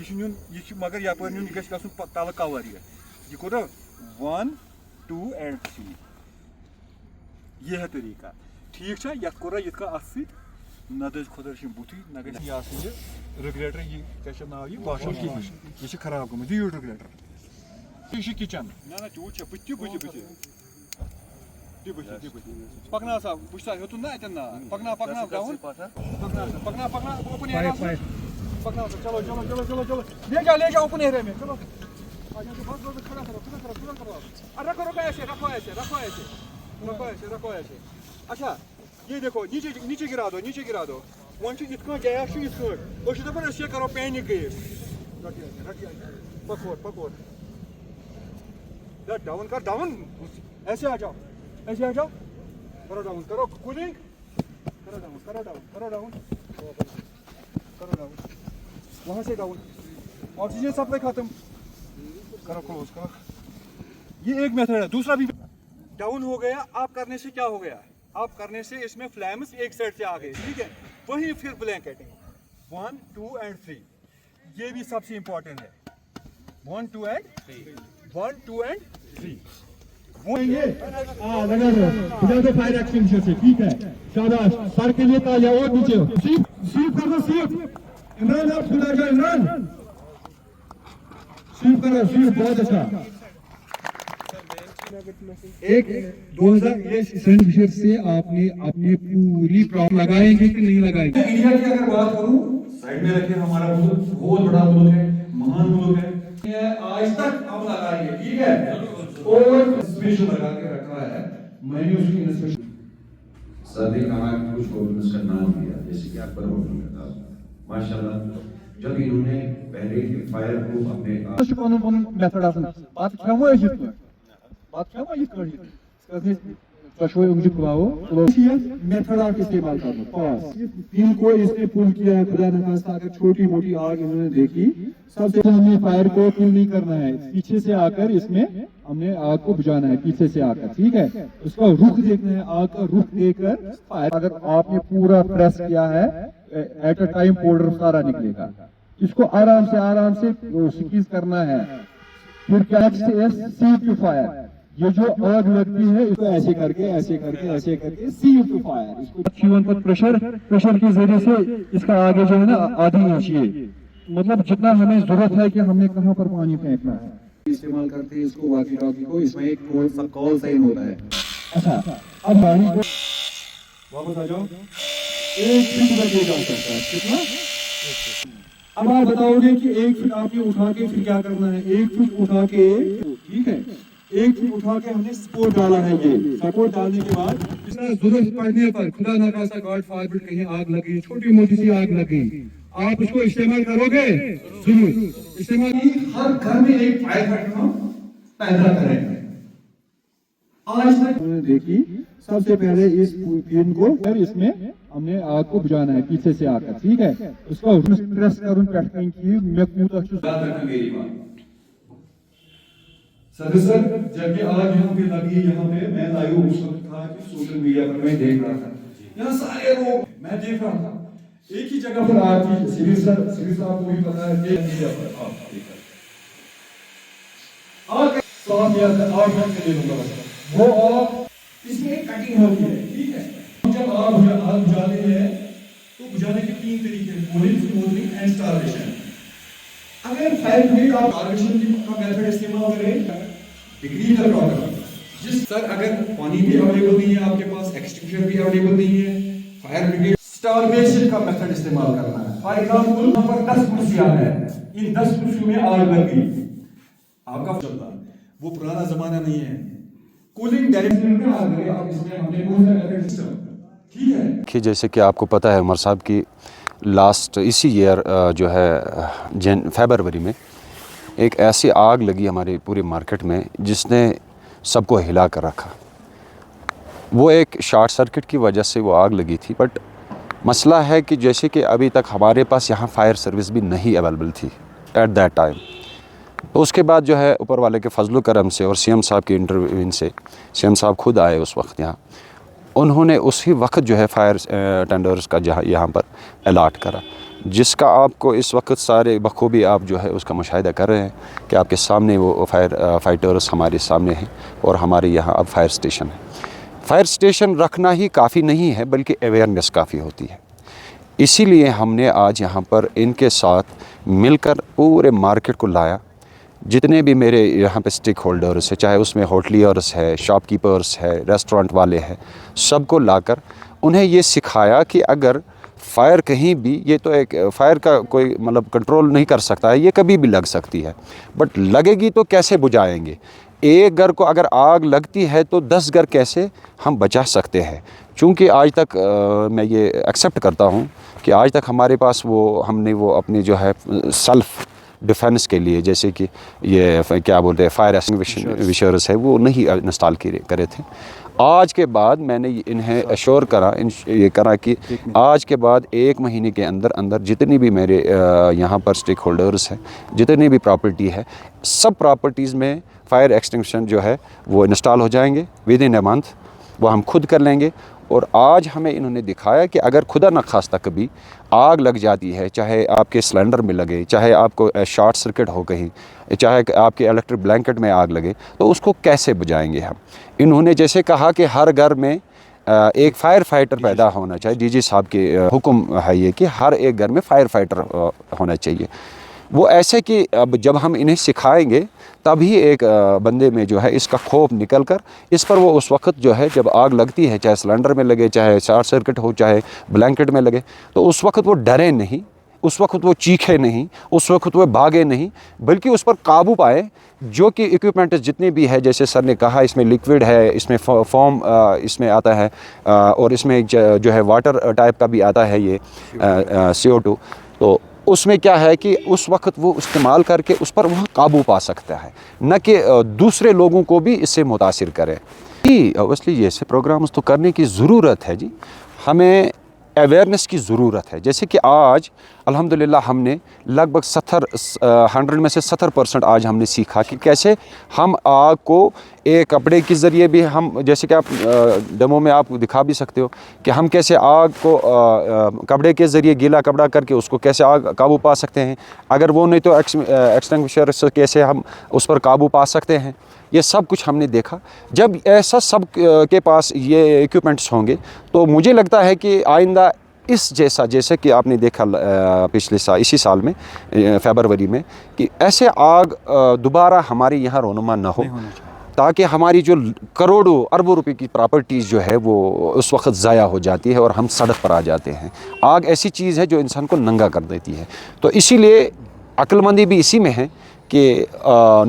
ये मगर यप तल कवर यह कोर 1 2 and 3 ये है तरीका ठीक है। यह कोर ये नदज खुद बुथ न गई रेगुलेटर ये क्या नाव ये वाशर यह खराब गोमुत यह रेगुलेटर यह किचन ना चूत बुत पकना सा बुझा हेतु ना अतन ना पकना पकना डाउन पकना पकना ओपन एरिया पकना चलो चलो चलो चलो चलो ले जाओ ओपन एरिया में चलो खड़ा करो रखो रखो ऐसे रखो ऐसे रखो ऐसे रखो ऐसे रखो ऐसे। अच्छा ये देखो नीचे नीचे गिरा दो वन इत गया इत दपान ये करो पैनिक गई पकोर पकोर डाउन कर डाउन ऐसे आ जाओ ऐसे आ जाओ करो डाउन करो कूलिंग करो डाउन करो डाउन करो डाउन करो डाउन वहां से डाउन ऑक्सीजन सप्लाई खत्म करो क्लोज करो। ये एक मेथड है। दूसरा भी डाउन हो गया आप करने से क्या हो गया आप करने से इसमें फ्लैम्स एक साइड से आ गए ठीक है। वही फिर ब्लैंकेटिंग 1 2 and 3 ये भी सबसे इंपॉर्टेंट है 1 2 and 1 2 and 3 लगा दो फायर एक्सटिंग्विशर से ठीक है शाबाश सर के लिए तालियां और नीचे सीप कर दो सीप इमरान आप खुद आ जाओ इमरान सीप करो सीप बहुत अच्छा। एक 2000 एक्सटिंग्विशर से आपने अपनी पूरी प्रॉब्लम लगाएंगे कि नहीं लगाएंगे। इंडिया की अगर बात करूं साइड में रखिए हमारा मुल्क बहुत बड़ा मुल्क है महान मुल्क है आज तक हम लगाएंगे ठीक है और स्पेशल लगा के रखा है मैंने उसकी इंस्पेक्शन सर ने कहा कि कुछ गवर्नेंस का नाम दिया जैसे कि अकबर होटल में था माशाल्लाह जब इन्होंने पहले के फायर प्रूफ अपने मेथड आसन बात क्या हुआ है बात क्या हुआ ये कशोई उंगली खुलाओ मेथड आप इस्तेमाल कर लो पास इनको इसने पुल किया है खुदा न खास्ता अगर छोटी मोटी आग इन्होंने देखी सबसे हमें फायर को पुल नहीं करना है पीछे से आकर इसमें हमने आग को बुझाना है पीछे से आकर ठीक है। उसका रुख देखना है आग का रुख देखकर फायर अगर आपने पूरा प्रेस किया है एट अ टाइम पाउडर सारा निकलेगा। इसको आराम से स्क्वीज करना है फिर क्या सी टू फायर ये जो आग लगती है इसको ऐसे करके सी टू फायर इसको जीवन पर प्रेशर के जरिए से इसका आगे जो है ना आधी इंच ये मतलब जितना हमें जरूरत है कि हमने कहाँ पर पानी फेंकना है इस्तेमाल करते हैं इसको वाकी टॉकी को इसमें एक कॉल साइन होता है। अच्छा अब पानी को वापस आ जाओ 1 फीट तक ये जा सकता है कितना। अब आप बताओगे कि 1 फीट आपने उठा के फिर क्या करना है 1 फीट उठा के ठीक है 1 फीट उठा के हमने सपोर्ट डाला है ये सपोर्ट डालने के बाद इसका जरूरत पड़ने पर खुदा न खास्ता गॉड फॉरबिड कहीं आग लगी छोटी मोटी सी आग लगी आप उसको इस्तेमाल करोगे जरूर इस्तेमाल हर घर में एक फायर फाइटर हम पैदा करेंगे। आज तक देखी सबसे पहले इस पिन को फिर इसमें हमने आग को बुझाना है पीछे से आकर ठीक है। उसका प्रेस करूं पैटर्न की मैं कूदा सर जब ये आग यहाँ पे लगी यहाँ पे मैं लाइव उस वक्त था कि सोशल मीडिया पर मैं देख रहा था यहाँ सारे लोग मैं देख रहा था एक ही जगह पर आग थी सिविल साहब को भी पता है मीडिया पर आग साफ या आग मैं दे दूंगा वो आग इसमें कटिंग होती है ठीक है। जब आग बुझाते हैं तो बुझाने के 3 तरीके हैं कूलिंग स्मूथनिंग एंड स्टार्वेशन। अगर फायर ब्रिगेड आप स्टार्वेशन का मेथड इस्तेमाल करें डिग्री द प्रॉब्लम जिस सर अगर पानी भी अवेलेबल नहीं है आपके पास एक्सटिंग्विशर भी अवेलेबल नहीं है फायर ब्रिगेड स्टार्वेशन का मेथड इस्तेमाल करना है। फॉर एग्जांपल यहाँ पर 10 कुर्सियां हैं इन 10 कुर्सियों में आग लग गई आपका चलता वो पुराना जमाना नहीं है कूलिंग डायरेक्टली में आ गए अब इसमें हमने कौन सा मेथड सिस्टम ठीक है कि जैसे कि आपको पता है उमर साहब की लास्ट इसी ईयर जो है फरवरी में एक ऐसी आग लगी हमारी पूरी मार्केट में जिसने सबको हिला कर रखा। वो एक शॉर्ट सर्किट की वजह से वो आग लगी थी बट मसला है कि जैसे कि अभी तक हमारे पास यहाँ फायर सर्विस भी नहीं अवेलेबल थी एट दैट टाइम। तो उसके बाद जो है ऊपर वाले के फजलो करम से और सीएम साहब के इंटरव्यून से सीएम साहब खुद आए उस वक्त यहाँ उन्होंने उसी वक्त जो है फायर टेंडर्स का जहाँ यहाँ पर अलाट करा। जिसका आपको इस वक्त सारे बखूबी आप जो है उसका मुशाहिदा कर रहे हैं कि आपके सामने वो फाइटर्स हमारे सामने हैं और हमारे यहाँ अब फायर स्टेशन है। फायर स्टेशन रखना ही काफ़ी नहीं है बल्कि अवेयरनेस काफ़ी होती है। इसीलिए हमने आज यहाँ पर इनके साथ मिलकर पूरे मार्केट को लाया। जितने भी मेरे यहाँ पे स्टेक होल्डर्स है, चाहे उसमें होटलियर्स है, शॉपकीपर्स है, रेस्टोरेंट वाले हैं, सबको लाकर उन्हें ये सिखाया कि अगर फायर कहीं भी, ये तो एक फायर का कोई मतलब कंट्रोल नहीं कर सकता है, ये कभी भी लग सकती है, बट लगेगी तो कैसे बुझाएंगे। एक घर को अगर आग लगती है तो 10 घर कैसे हम बचा सकते हैं। चूँकि आज तक मैं ये एक्सेप्ट करता हूँ कि आज तक हमारे पास हमने वो अपनी जो है सेल्फ डिफेंस के लिए, जैसे कि ये क्या बोलते हैं फायर एक्सटिंग्विशर्स है, वो नहीं इंस्टॉल करे थे। आज के बाद मैंने इन्हें अश्योर करा कि आज के बाद 1 महीने के अंदर अंदर जितनी भी मेरे यहाँ पर स्टेक होल्डर्स हैं, जितनी भी प्रॉपर्टी है, सब प्रॉपर्टीज़ में फायर एक्सटिंग्विशन जो है वो इंस्टॉल हो जाएंगे विद इन ए मंथ। वो हम खुद कर लेंगे। और आज हमें इन्होंने दिखाया कि अगर खुदा न खास्ता कभी आग लग जाती है, चाहे आपके सिलेंडर में लगे, चाहे आपको शॉर्ट सर्किट हो कहीं, चाहे आपके इलेक्ट्रिक ब्लैंकेट में आग लगे, तो उसको कैसे बुझाएंगे हम। इन्होंने जैसे कहा कि हर घर में एक फायर फाइटर पैदा होना चाहिए। डीजी साहब के हुक्म है ये कि हर एक घर में फायर फाइटर होना चाहिए। वो ऐसे कि अब जब हम इन्हें सिखाएंगे तभी एक बंदे में जो है इसका खौफ निकल कर इस पर वो उस वक्त जो है जब आग लगती है, चाहे सिलेंडर में लगे, चाहे शॉर्ट सर्किट हो, चाहे ब्लैंकेट में लगे, तो उस वक्त वो डरे नहीं, उस वक्त वो चीखे नहीं, उस वक्त वो भागे नहीं, बल्कि उस पर काबू पाए। जो कि इक्विपमेंट जितने भी है, जैसे सर ने कहा, इसमें लिक्विड है, इसमें फॉर्म इसमें आता है, और इसमें जो है वाटर टाइप का भी आता है ये CO2। तो उसमें क्या है कि उस वक्त वो इस्तेमाल करके उस पर वह काबू पा सकता है, न कि दूसरे लोगों को भी इससे मुतासिर करे। जी ऑब्वियसली ये ऐसे प्रोग्राम्स तो करने की ज़रूरत है जी, हमें अवेयरनेस की ज़रूरत है। जैसे कि आज अल्हम्दुलिल्लाह हमने लगभग 100 में से 70% आज हमने सीखा कि कैसे हम आग को एक कपड़े के ज़रिए भी हम, जैसे कि आप डेमो में आप दिखा भी सकते हो कि हम कैसे आग को कपड़े के ज़रिए गीला कपड़ा करके उसको कैसे आग काबू पा सकते हैं। अगर वो नहीं तो एक्सटिंग्विशर से कैसे हम उस पर काबू पा सकते हैं। ये सब कुछ हमने देखा। जब ऐसा सब के पास ये इक्विपमेंट्स होंगे तो मुझे लगता है कि आइंदा इस जैसे कि आपने देखा पिछले साल, इसी साल में फरवरी में, कि ऐसे आग दोबारा हमारे यहाँ रोनुमा न हो, ताकि हमारी जो करोड़ों अरबों रुपए की प्रॉपर्टीज़ जो है वो उस वक्त ज़ाया हो जाती है और हम सड़क पर आ जाते हैं। आग ऐसी चीज़ है जो इंसान को नंगा कर देती है। तो इसीलिए अक्लमंदी भी इसी में है कि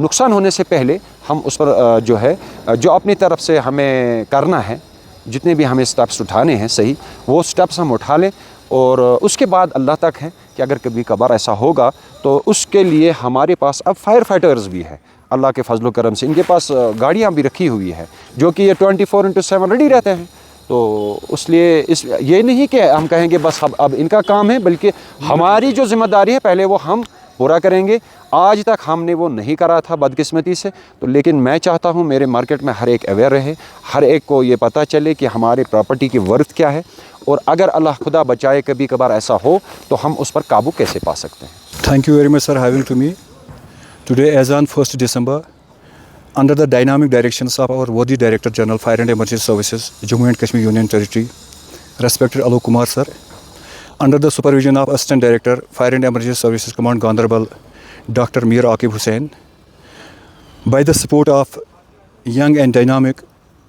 नुकसान होने से पहले हम उस पर जो है जो अपनी तरफ से हमें करना है, जितने भी हमें स्टेप्स उठाने हैं सही, वो स्टेप्स हम उठा लें। और उसके बाद अल्लाह तक है कि अगर कभी कभार ऐसा होगा तो उसके लिए हमारे पास अब फायर फाइटर्स भी है। अल्लाह के फजल करम से इनके पास गाड़ियाँ भी रखी हुई है जो कि ये 24/7 रेडी रहते हैं। तो इसलिए ये नहीं कि हम कहेंगे बस अब इनका काम है, बल्कि हमारी जो ज़िम्मेदारी है पहले वो हम पूरा करेंगे। आज तक हमने वो नहीं करा था बदकिस्मती से, तो लेकिन मैं चाहता हूँ मेरे मार्केट में हर एक अवेयर रहे, हर एक को ये पता चले कि हमारे प्रॉपर्टी की वर्थ क्या है, और अगर अल्लाह खुदा बचाए कभी कभार ऐसा हो तो हम उस पर काबू कैसे पा सकते हैं। Thank you very much sir having to me. Today as on 1st December, under the dynamic directions of our Wadi Director General Fire and Emergency Services, Jammu and Kashmir Union Territory, respected Alok Kumar sir, under the supervision of Assistant Director Fire and Emergency Services Command Ganderbal, Dr. Mir Aqib Hussain, by the support of young and dynamic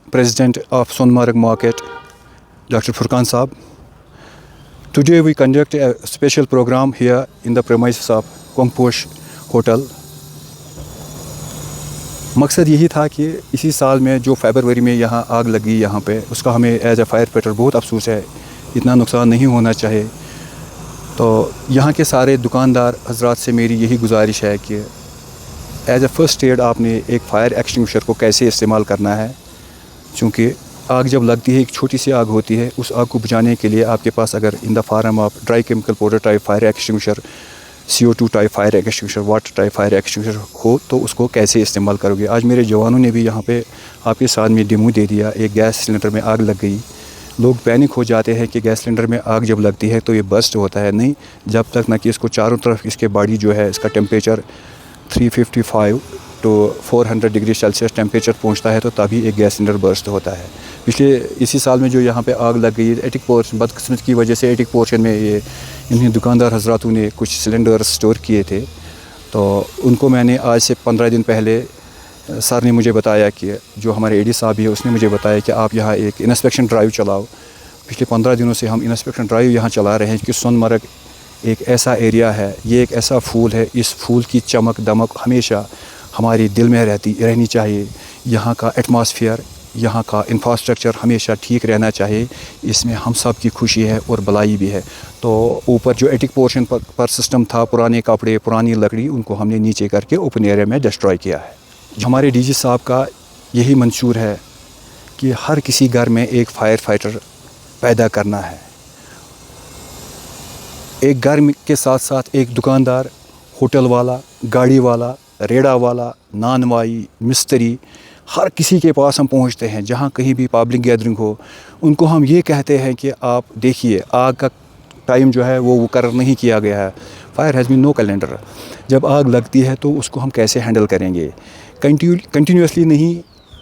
President of Sonmarg Market, Dr. Furqan Saab, today we conduct a special program here in the premises of Komposh Hotel. मकसद यही था कि इसी साल में जो फरवरी में यहाँ आग लगी यहाँ पे, उसका हमें एज ए फायर फाइटर बहुत अफसोस है, इतना नुकसान नहीं होना चाहिए। तो यहाँ के सारे दुकानदार हजरात से मेरी यही गुजारिश है कि एज ए फर्स्ट एड आपने एक फायर एक्सटिंग्विशर को कैसे इस्तेमाल करना है, क्योंकि आग जब लगती है, एक छोटी सी आग होती है, उस आग को बुझाने के लिए आपके पास अगर in the form of dry chemical powder type fire extinguisher, CO2 type fire extinguisher, water type fire extinguisher हो तो उसको कैसे इस्तेमाल करोगे। आज मेरे जवानों ने भी यहाँ पे आपके साथ में डेमो दे दिया। एक गैस सिलेंडर में आग लग गई, लोग पैनिक हो जाते हैं कि गैस सिलेंडर में आग जब लगती है तो ये बर्स्ट होता है। नहीं, जब तक ना कि इसको चारों तरफ इसके बॉडी जो है इसका टेम्परेचर 355 तो 400 डिग्री सेल्सियस टेम्परेचर पहुंचता है तो तभी एक गैस सिलेंडर बर्स्ट होता है। पिछले इसी साल में जो यहाँ पे आग लग गई, एटिक पोर्शन, बदकिस्मत की वजह से एटिक पोर्शन में ये इन्हीं दुकानदार हजरातों ने कुछ सिलेंडर स्टोर किए थे, तो उनको मैंने आज से 15 दिन पहले सर ने मुझे बताया कि जो हमारे एडी साहब है उसने मुझे बताया कि आप यहाँ एक इंस्पेक्शन ड्राइव चलाओ। पिछले 15 दिनों से हम इंस्पेक्शन ड्राइव यहाँ चला रहे हैं कि सोनमर्ग एक ऐसा एरिया है, ये एक ऐसा फूल है, इस फूल की चमक दमक हमेशा हमारे दिल में रहनी चाहिए। यहाँ का एटमॉस्फेयर, यहाँ का इंफ्रास्ट्रक्चर हमेशा ठीक रहना चाहिए, इसमें हम सब की खुशी है और भलाई भी है। तो ऊपर जो एटिक पोर्शन पर सिस्टम था, पुराने कपड़े, पुरानी लकड़ी, उनको हमने नीचे करके ओपन एरिया में डिस्ट्रॉय किया है। हमारे डीजी साहब का यही मंशूर है कि हर किसी घर में एक फायर फाइटर पैदा करना है। एक घर के साथ साथ एक दुकानदार, होटल वाला, गाड़ी वाला, रेड़ा वाला, नानवाई, मिस्त्री, हर किसी के पास हम पहुंचते हैं। जहां कहीं भी पब्लिक गैदरिंग हो, उनको हम ये कहते हैं कि आप देखिए आग का टाइम जो है वो मुकर्रर नहीं किया गया है। Fire has been no calendar. जब आग लगती है तो उसको हम कैसे हैंडल करेंगे? कंटिन्यूसली नहीं,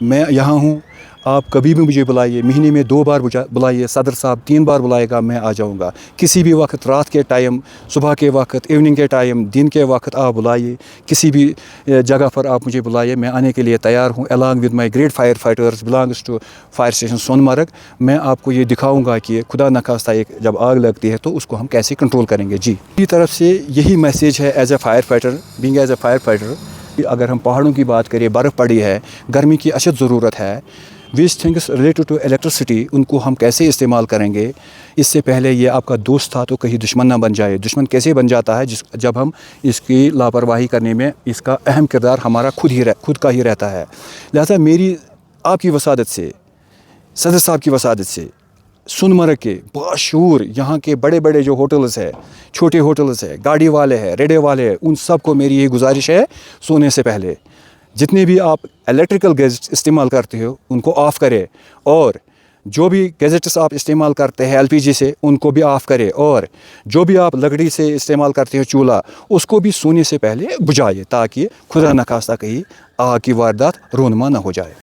मैं यहाँ हूँ, आप कभी भी मुझे बुलाइए, महीने में 2 बार बुलाइए, सदर साहब 3 बार बुलाएगा, मैं आ जाऊँगा। किसी भी वक्त, रात के टाइम, सुबह के वक्त, इवनिंग के टाइम, दिन के वक्त आप बुलाइए, किसी भी जगह पर आप मुझे बुलाइए, मैं आने के लिए तैयार हूँ। Along with my great fire fighters belongs to fire station Sonmarg, मैं आपको ये दिखाऊँगा कि खुदा न खास्ता एक जब आग लगती है तो उसको हम कैसे कंट्रोल करेंगे। जी, मेरी तरफ से यही मैसेज है as a fire fighter, being as a fire fighter. अगर हम पहाड़ों की बात करें, बर्फ़ पड़ी है, गर्मी की अशद ज़रूरत है, वीस थिंग्स रिलेटेड टू इलेक्ट्रिसिटी, उनको हम कैसे इस्तेमाल करेंगे? इससे पहले ये आपका दोस्त था तो कहीं दुश्मन ना बन जाए। दुश्मन कैसे बन जाता है? जब हम इसकी लापरवाही करने में, इसका अहम किरदार हमारा खुद का ही रहता है। लिहाजा मेरी आपकी वसादत से, सदर साहब की वसादत से, सोनमर्ग के बाशूर यहाँ के बड़े बड़े जो होटल्स है, छोटे होटल्स है, गाड़ी वाले हैं, रेडे वाले हैं, उन सब को मेरी ये गुजारिश है, सोने से पहले जितने भी आप इलेक्ट्रिकल गैजेट्स इस्तेमाल करते हो उनको ऑफ़ करें, और जो भी गैजेट्स आप इस्तेमाल करते हैं एलपीजी से उनको भी ऑफ़ करें, और जो भी आप लकड़ी से इस्तेमाल करते हो चूल्हा, उसको भी सोने से पहले बुझाइए ताकि खुदा न खास्ता कहीं आग की वारदात रोनमा ना हो जाए।